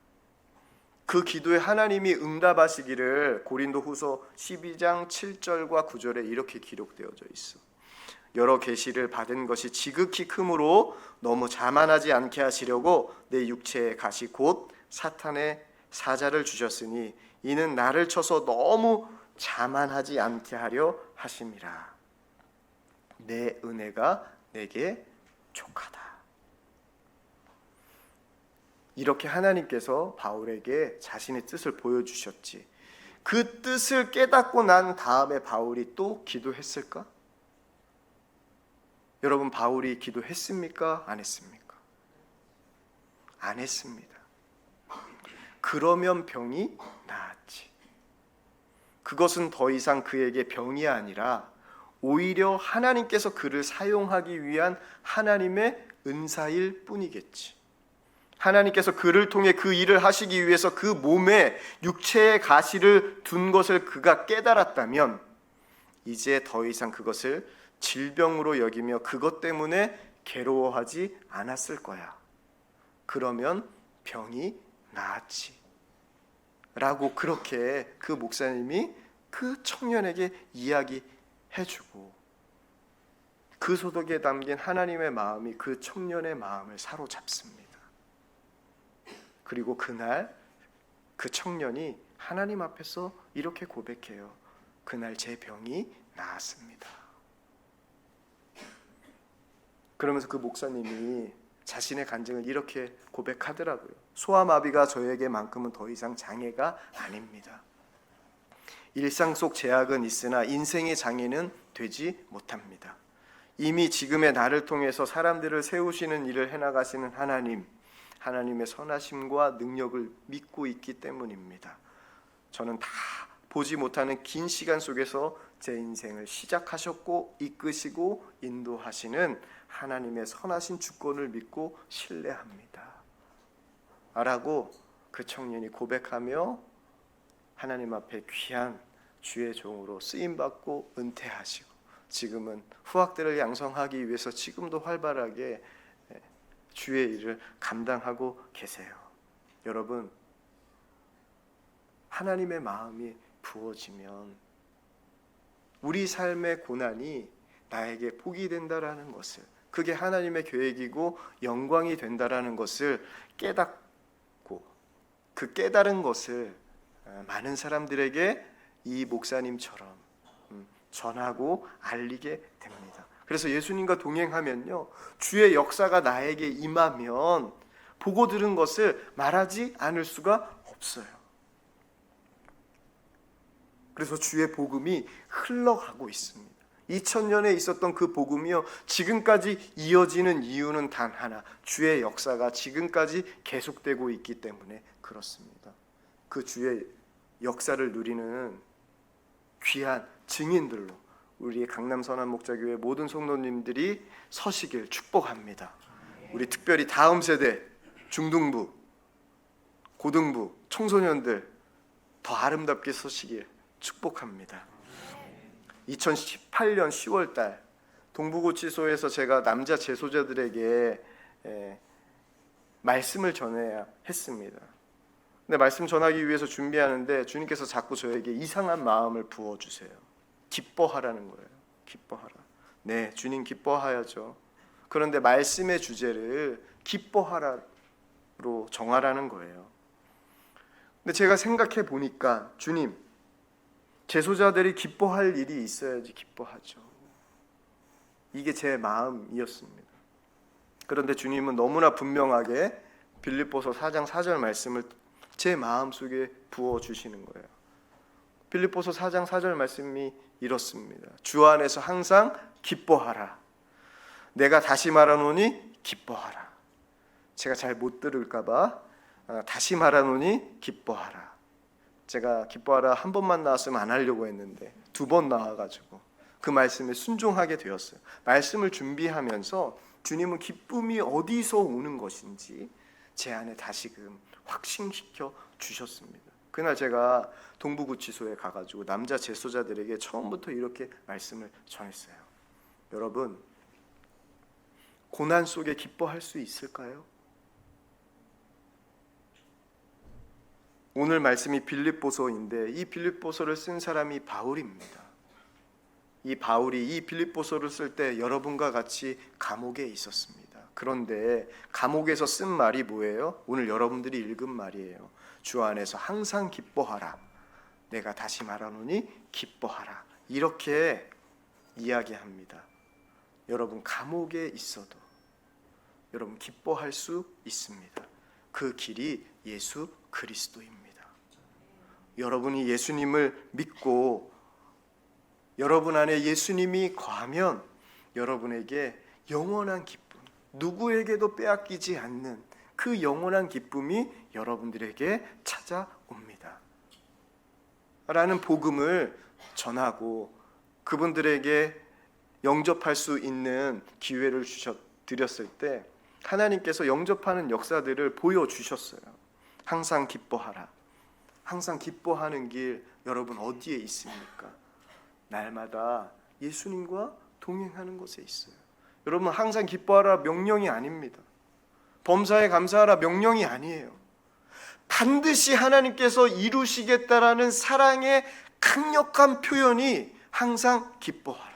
그 기도에 하나님이 응답하시기를 고린도후서 12장 7절과 9절에 이렇게 기록되어져 있어. 여러 계시를 받은 것이 지극히 크므로 너무 자만하지 않게 하시려고 내 육체의 가시 곧 사탄의 사자를 주셨으니 이는 나를 쳐서 너무 자만하지 않게 하려 하심이라. 내 은혜가 내게 족하다. 이렇게 하나님께서 바울에게 자신의 뜻을 보여주셨지. 그 뜻을 깨닫고 난 다음에 바울이 또 기도했을까? 여러분, 바울이 기도했습니까? 안 했습니까? 안 했습니다. 그러면 병이 나았지. 그것은 더 이상 그에게 병이 아니라 오히려 하나님께서 그를 사용하기 위한 하나님의 은사일 뿐이겠지. 하나님께서 그를 통해 그 일을 하시기 위해서 그 몸에 육체의 가시를 둔 것을 그가 깨달았다면 이제 더 이상 그것을 질병으로 여기며 그것 때문에 괴로워하지 않았을 거야. 그러면 병이 나았지. 라고 그렇게 그 목사님이 그 청년에게 이야기해주고 그 소독에 담긴 하나님의 마음이 그 청년의 마음을 사로잡습니다. 그리고 그날 그 청년이 하나님 앞에서 이렇게 고백해요. 그날 제 병이 나았습니다. 그러면서 그 목사님이 자신의 간증을 이렇게 고백하더라고요. 소아마비가 저에게만큼은 더 이상 장애가 아닙니다. 일상 속 제약은 있으나 인생의 장애는 되지 못합니다. 이미 지금의 나를 통해서 사람들을 세우시는 일을 해나가시는 하나님의 선하심과 능력을 믿고 있기 때문입니다. 저는 다 보지 못하는 긴 시간 속에서 제 인생을 시작하셨고 이끄시고 인도하시는 하나님의 선하신 주권을 믿고 신뢰합니다. 라고 그 청년이 고백하며 하나님 앞에 귀한 주의 종으로 쓰임받고 은퇴하시고 지금은 후학들을 양성하기 위해서 지금도 활발하게 주의 일을 감당하고 계세요. 여러분, 하나님의 마음이 부어지면 우리 삶의 고난이 나에게 복이 된다라는 것을, 그게 하나님의 계획이고 영광이 된다라는 것을 깨닫고 그 깨달은 것을 많은 사람들에게 이 목사님처럼 전하고 알리게 됩니다. 그래서 예수님과 동행하면요, 주의 역사가 나에게 임하면 보고 들은 것을 말하지 않을 수가 없어요. 그래서 주의 복음이 흘러가고 있습니다. 2000년에 있었던 그 복음이요, 지금까지 이어지는 이유는 단 하나, 주의 역사가 지금까지 계속되고 있기 때문에 그렇습니다. 그 주의 역사를 누리는 귀한 증인들로 우리 강남 선한목자교회 모든 성도님들이 서시길 축복합니다. 우리 특별히 다음 세대 중등부, 고등부, 청소년들 더 아름답게 서시길 축복합니다. 2018년 10월달 동부고치소에서 제가 남자 재소자들에게 말씀을 전해야 했습니다. 근데 말씀 전하기 위해서 준비하는데 주님께서 자꾸 저에게 이상한 마음을 부어주세요. 기뻐하라는 거예요. 기뻐하라. 네, 주님 기뻐하야죠. 그런데 말씀의 주제를 기뻐하라로 정하라는 거예요. 근데 제가 생각해 보니까 주님, 제소자들이 기뻐할 일이 있어야지 기뻐하죠. 이게 제 마음이었습니다. 그런데 주님은 너무나 분명하게 빌립보서 4장 4절 말씀을 제 마음속에 부어주시는 거예요. 빌립보서 4장 4절 말씀이 이렇습니다. 주 안에서 항상 기뻐하라. 내가 다시 말하노니 기뻐하라. 제가 잘 못 들을까 봐 다시 말하노니 기뻐하라. 제가 기뻐하라 한 번만 나왔으면 안 하려고 했는데 2번 나와가지고 그 말씀에 순종하게 되었어요. 말씀을 준비하면서 주님은 기쁨이 어디서 오는 것인지 제 안에 다시금 확신시켜 주셨습니다. 그날 제가 동부구치소에 가가지고 남자 재소자들에게 처음부터 이렇게 말씀을 전했어요. 여러분, 고난 속에 기뻐할 수 있을까요? 오늘 말씀이 빌립보서인데 이 빌립보서를 쓴 사람이 바울입니다. 이 바울이 이 빌립보서를 쓸 때 여러분과 같이 감옥에 있었습니다. 그런데 감옥에서 쓴 말이 뭐예요? 오늘 여러분들이 읽은 말이에요. 주 안에서 항상 기뻐하라. 내가 다시 말하노니 기뻐하라. 이렇게 이야기합니다. 여러분, 감옥에 있어도 여러분 기뻐할 수 있습니다. 그 길이 예수 그리스도입니다. 여러분이 예수님을 믿고 여러분 안에 예수님이 거하면 여러분에게 영원한 기쁨, 누구에게도 빼앗기지 않는 그 영원한 기쁨이 여러분들에게 찾아옵니다. 라는 복음을 전하고 그분들에게 영접할 수 있는 기회를 드렸을 때 하나님께서 영접하는 역사들을 보여주셨어요. 항상 기뻐하라. 항상 기뻐하는 길 여러분 어디에 있습니까? 날마다 예수님과 동행하는 곳에 있어요. 여러분, 항상 기뻐하라 명령이 아닙니다. 범사에 감사하라 명령이 아니에요. 반드시 하나님께서 이루시겠다라는 사랑의 강력한 표현이 항상 기뻐하라,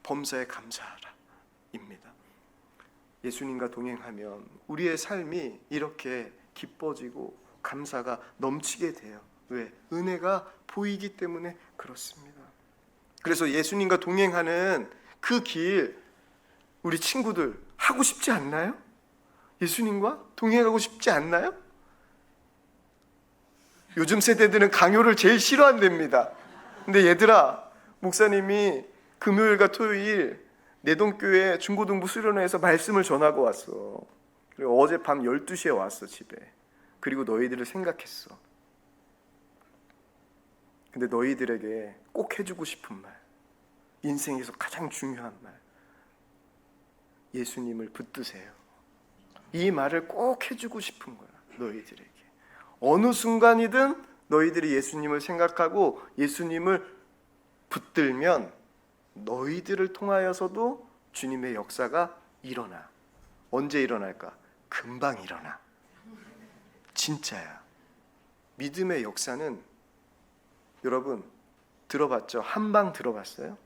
범사에 감사하라 입니다. 예수님과 동행하면 우리의 삶이 이렇게 기뻐지고 감사가 넘치게 돼요. 왜? 은혜가 보이기 때문에 그렇습니다. 그래서 예수님과 동행하는 그 길 우리 친구들 하고 싶지 않나요? 예수님과 동행하고 싶지 않나요? 요즘 세대들은 강요를 제일 싫어한답니다. 근데 얘들아, 목사님이 금요일과 토요일 내동교회 중고등부 수련회에서 말씀을 전하고 왔어. 그리고 어젯밤 12시에 왔어 집에. 그리고 너희들을 생각했어. 근데 너희들에게 꼭 해주고 싶은 말, 인생에서 가장 중요한 말, 예수님을 붙드세요. 이 말을 꼭 해주고 싶은 거야. 너희들에게 어느 순간이든 너희들이 예수님을 생각하고 예수님을 붙들면 너희들을 통하여서도 주님의 역사가 일어나. 언제 일어날까? 금방 일어나. 진짜야. 믿음의 역사는 여러분 들어봤죠? 한 방 들어봤어요?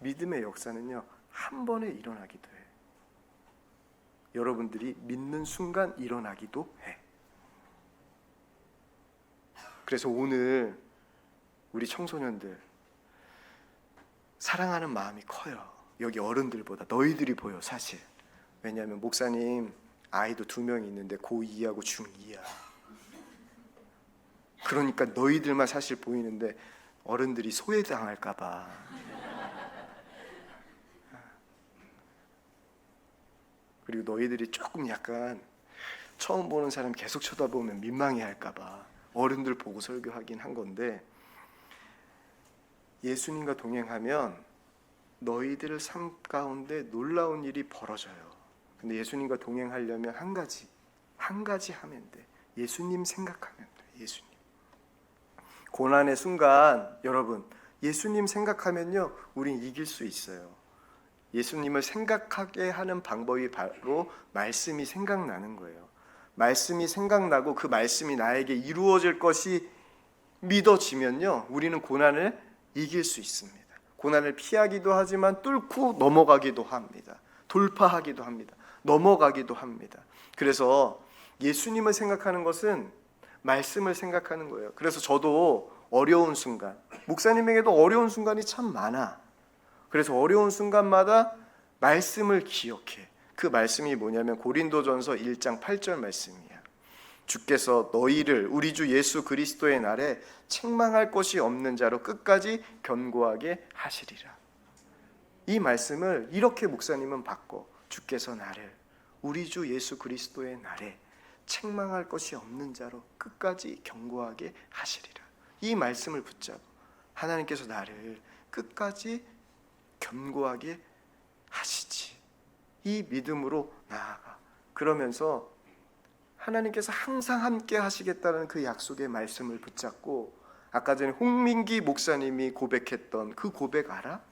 믿음의 역사는요 한 번에 일어나기도 해. 여러분들이 믿는 순간 일어나기도 해. 그래서 오늘 우리 청소년들 사랑하는 마음이 커요. 여기 어른들보다 너희들이 보여 사실. 왜냐하면 목사님 아이도 2명이 있는데 고2하고 중2야. 그러니까 너희들만 사실 보이는데 어른들이 소외당할까 봐. 그리고 너희들이 조금 약간 처음 보는 사람 계속 쳐다보면 민망해할까 봐 어른들 보고 설교하긴 한 건데, 예수님과 동행하면 너희들의 삶 가운데 놀라운 일이 벌어져요. 근데 예수님과 동행하려면 한 가지 하면 돼. 예수님 생각하면 돼. 예수님. 고난의 순간 여러분 예수님 생각하면요 우린 이길 수 있어요. 예수님을 생각하게 하는 방법이 바로 말씀이 생각나는 거예요. 말씀이 생각나고 그 말씀이 나에게 이루어질 것이 믿어지면요, 우리는 고난을 이길 수 있습니다. 고난을 피하기도 하지만 뚫고 넘어가기도 합니다. 돌파하기도 합니다. 넘어가기도 합니다. 그래서 예수님을 생각하는 것은 말씀을 생각하는 거예요. 그래서 저도 어려운 순간, 목사님에게도 어려운 순간이 참 많아. 그래서 어려운 순간마다 말씀을 기억해. 그 말씀이 뭐냐면 고린도전서 1장 8절 말씀이야. 주께서 너희를 우리 주 예수 그리스도의 날에 책망할 것이 없는 자로 끝까지 견고하게 하시리라. 이 말씀을 이렇게 목사님은 바꿔. 주께서 나를 우리 주 예수 그리스도의 날에 책망할 것이 없는 자로 끝까지 견고하게 하시리라. 이 말씀을 붙잡아 하나님께서 나를 끝까지 견고하게 하시지. 이 믿음으로 나아가. 그러면서 하나님께서 항상 함께 하시겠다는 그 약속의 말씀을 붙잡고, 아까 전에 홍민기 목사님이 고백했던 그 고백 알아?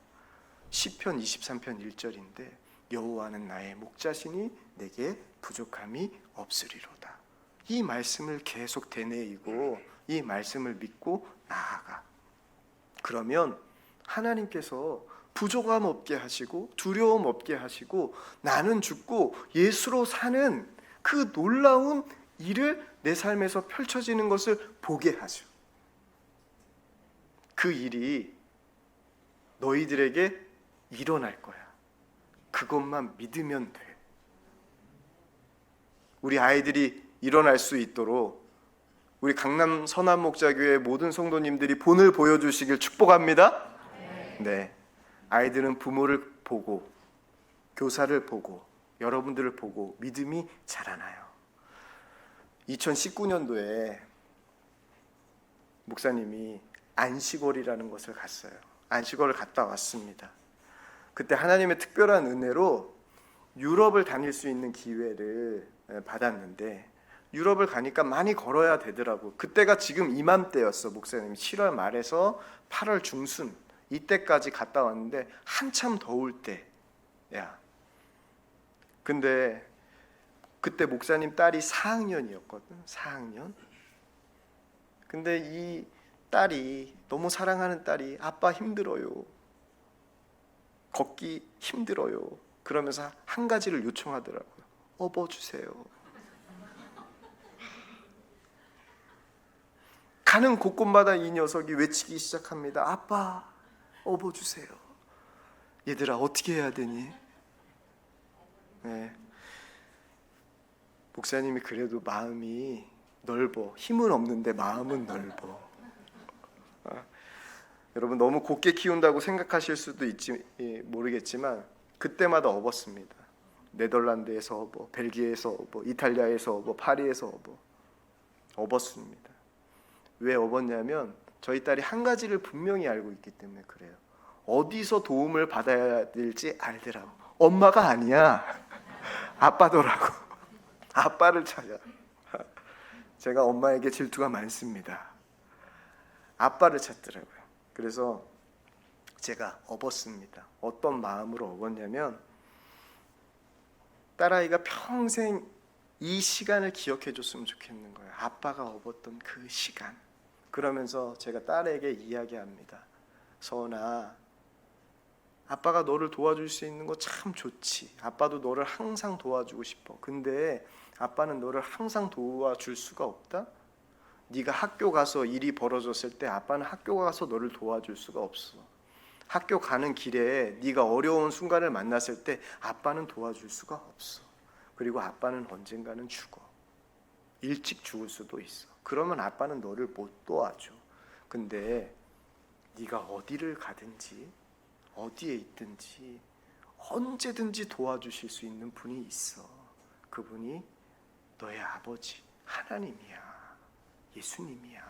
시편 23편 1절인데 여호와는 나의 목자시니 내게 부족함이 없으리로다. 이 말씀을 계속 되뇌이고 이 말씀을 믿고 나아가. 그러면 하나님께서 부족함 없게 하시고 두려움 없게 하시고 나는 죽고 예수로 사는 그 놀라운 일을 내 삶에서 펼쳐지는 것을 보게 하죠. 그 일이 너희들에게 일어날 거야. 그것만 믿으면 돼. 우리 아이들이 일어날 수 있도록 우리 강남 선한목자교회 모든 성도님들이 본을 보여주시길 축복합니다. 네, 아이들은 부모를 보고 교사를 보고 여러분들을 보고 믿음이 자라나요. 2019년도에 목사님이 안식월이라는 것을 갔어요. 안식월을 갔다 왔습니다. 그때 하나님의 특별한 은혜로 유럽을 다닐 수 있는 기회를 받았는데 유럽을 가니까 많이 걸어야 되더라고. 그때가 지금 이맘때였어. 목사님이 7월 말에서 8월 중순 이때까지 갔다 왔는데 한참 더울 때야. 근데 그때 목사님 딸이 4학년이었거든. 4학년. 근데 이 딸이, 너무 사랑하는 딸이 아빠 힘들어요. 걷기 힘들어요. 그러면서 한 가지를 요청하더라고요. 업어주세요. 가는 곳곳마다 이 녀석이 외치기 시작합니다. 아빠, 업어주세요. 얘들아, 어떻게 해야 되니? 네. 목사님이 그래도 마음이 넓어. 힘은 없는데 마음은 넓어. 여러분, 너무 곱게 키운다고 생각하실 수도 있지 모르겠지만 그때마다 업었습니다. 네덜란드에서 업어, 벨기에에서 업어, 이탈리아에서 업어, 파리에서 업었습니다. 왜 업었냐면 저희 딸이 한 가지를 분명히 알고 있기 때문에 그래요. 어디서 도움을 받아야 될지 알더라고. 엄마가 아니야. 아빠더라고. 아빠를 찾아. 제가 엄마에게 질투가 많습니다. 아빠를 찾더라고요. 그래서 제가 업었습니다. 어떤 마음으로 업었냐면 딸아이가 평생 이 시간을 기억해 줬으면 좋겠는 거예요. 아빠가 업었던 그 시간. 그러면서 제가 딸에게 이야기합니다. 서은아, 아빠가 너를 도와줄 수 있는 거 참 좋지. 아빠도 너를 항상 도와주고 싶어. 근데 아빠는 너를 항상 도와줄 수가 없다? 네가 학교 가서 일이 벌어졌을 때 아빠는 학교 가서 너를 도와줄 수가 없어. 학교 가는 길에 네가 어려운 순간을 만났을 때 아빠는 도와줄 수가 없어. 그리고 아빠는 언젠가는 죽어. 일찍 죽을 수도 있어. 그러면 아빠는 너를 못 도와줘. 근데 네가 어디를 가든지 어디에 있든지 언제든지 도와주실 수 있는 분이 있어. 그분이 너의 아버지 하나님이야. 예수님이야.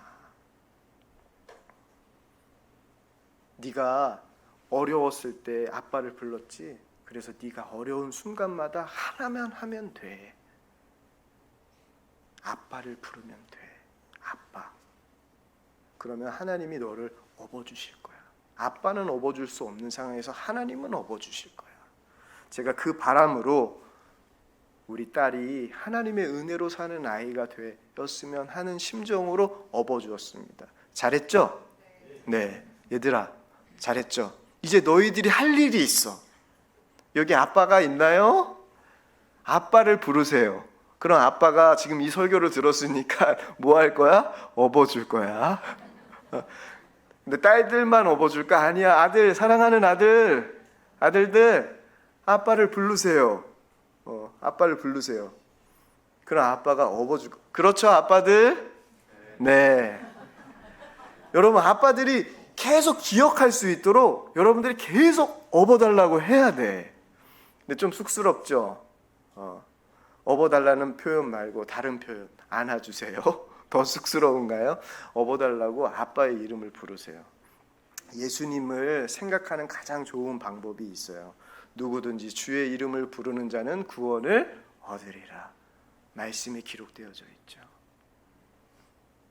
네가 어려웠을 때 아빠를 불렀지. 그래서 네가 어려운 순간마다 하나만 하면 돼. 아빠를 부르면 돼. 아빠. 그러면 하나님이 너를 업어주실 거야. 아빠는 업어줄 수 없는 상황에서 하나님은 업어주실 거야. 제가 그 바람으로 우리 딸이 하나님의 은혜로 사는 아이가 되었으면 하는 심정으로 업어주었습니다. 잘했죠? 네, 얘들아 잘했죠? 이제 너희들이 할 일이 있어. 여기 아빠가 있나요? 아빠를 부르세요. 그럼 아빠가 지금 이 설교를 들었으니까 뭐 할 거야? 업어줄 거야. 근데 딸들만 업어줄까? 아니야. 아들, 사랑하는 아들들 아빠를 부르세요. 아빠를 부르세요. 그럼 아빠가 업어줄 거. 그렇죠, 아빠들? 네. 여러분, 아빠들이 계속 기억할 수 있도록 여러분들이 계속 업어달라고 해야 돼. 근데 좀 쑥스럽죠? 업어달라는 표현 말고 다른 표현 안아주세요. 더 쑥스러운가요? 업어달라고 아빠의 이름을 부르세요. 예수님을 생각하는 가장 좋은 방법이 있어요. 누구든지 주의 이름을 부르는 자는 구원을 얻으리라. 말씀에 기록되어져 있죠.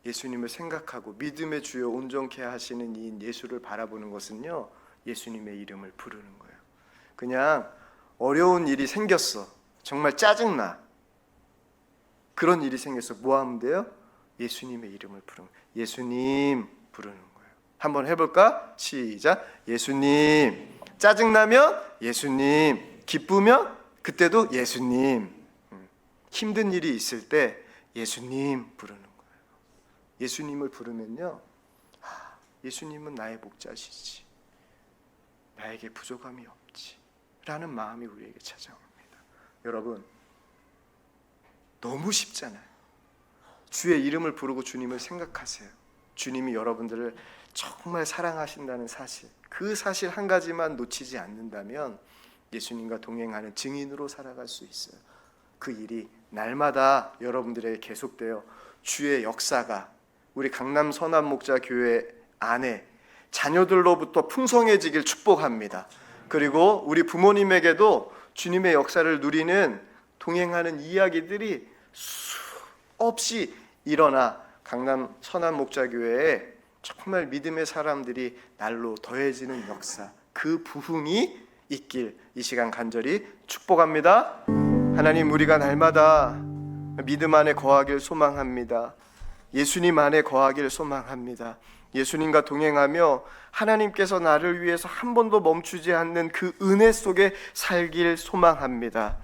예수님을 생각하고 믿음의 주여 온전케 하시는 이인 예수를 바라보는 것은요, 예수님의 이름을 부르는 거예요. 그냥 어려운 일이 생겼어. 정말 짜증나. 그런 일이 생겼어. 뭐 하면 돼요? 예수님의 이름을 부르는 거예요. 예수님 부르는 거예요. 한번 해볼까? 시작. 예수님. 짜증나면 예수님. 기쁘면 그때도 예수님. 힘든 일이 있을 때 예수님 부르는 거예요. 예수님을 부르면요, 예수님은 나의 목자시지, 나에게 부족함이 없지 라는 마음이 우리에게 찾아옵니다. 여러분, 너무 쉽잖아요. 주의 이름을 부르고 주님을 생각하세요. 주님이 여러분들을 정말 사랑하신다는 사실, 그 사실 한 가지만 놓치지 않는다면 예수님과 동행하는 증인으로 살아갈 수 있어요. 그 일이 날마다 여러분들에게 계속되어 주의 역사가 우리 강남 선한목자교회 안에 자녀들로부터 풍성해지길 축복합니다. 그리고 우리 부모님에게도 주님의 역사를 누리는 동행하는 이야기들이 수없이 일어나 강남 선한목자교회에 정말 믿음의 사람들이 날로 더해지는 역사, 그 부흥이 있길 이 시간 간절히 축복합니다. 하나님, 우리가 날마다 믿음 안에 거하길 소망합니다. 예수님 안에 거하길 소망합니다. 예수님과 동행하며 하나님께서 나를 위해서 한 번도 멈추지 않는 그 은혜 속에 살길 소망합니다.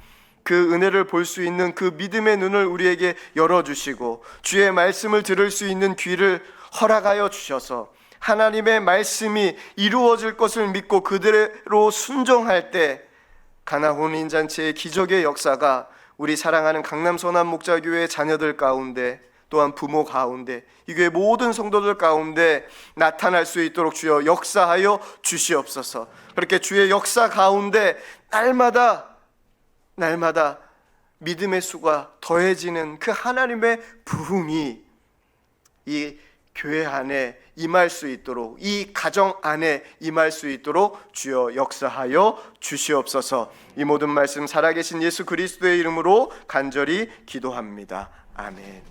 그 은혜를 볼 수 있는 그 믿음의 눈을 우리에게 열어주시고 주의 말씀을 들을 수 있는 귀를 허락하여 주셔서 하나님의 말씀이 이루어질 것을 믿고 그대로 순종할 때 가나 혼인잔치의 기적의 역사가 우리 사랑하는 강남 선한목자교회 자녀들 가운데, 또한 부모 가운데, 이 교회 모든 성도들 가운데 나타날 수 있도록 주여 역사하여 주시옵소서. 그렇게 주의 역사 가운데 날마다 믿음의 수가 더해지는 그 하나님의 부흥이 이 교회 안에 임할 수 있도록, 이 가정 안에 임할 수 있도록 주여 역사하여 주시옵소서. 이 모든 말씀 살아계신 예수 그리스도의 이름으로 간절히 기도합니다. 아멘.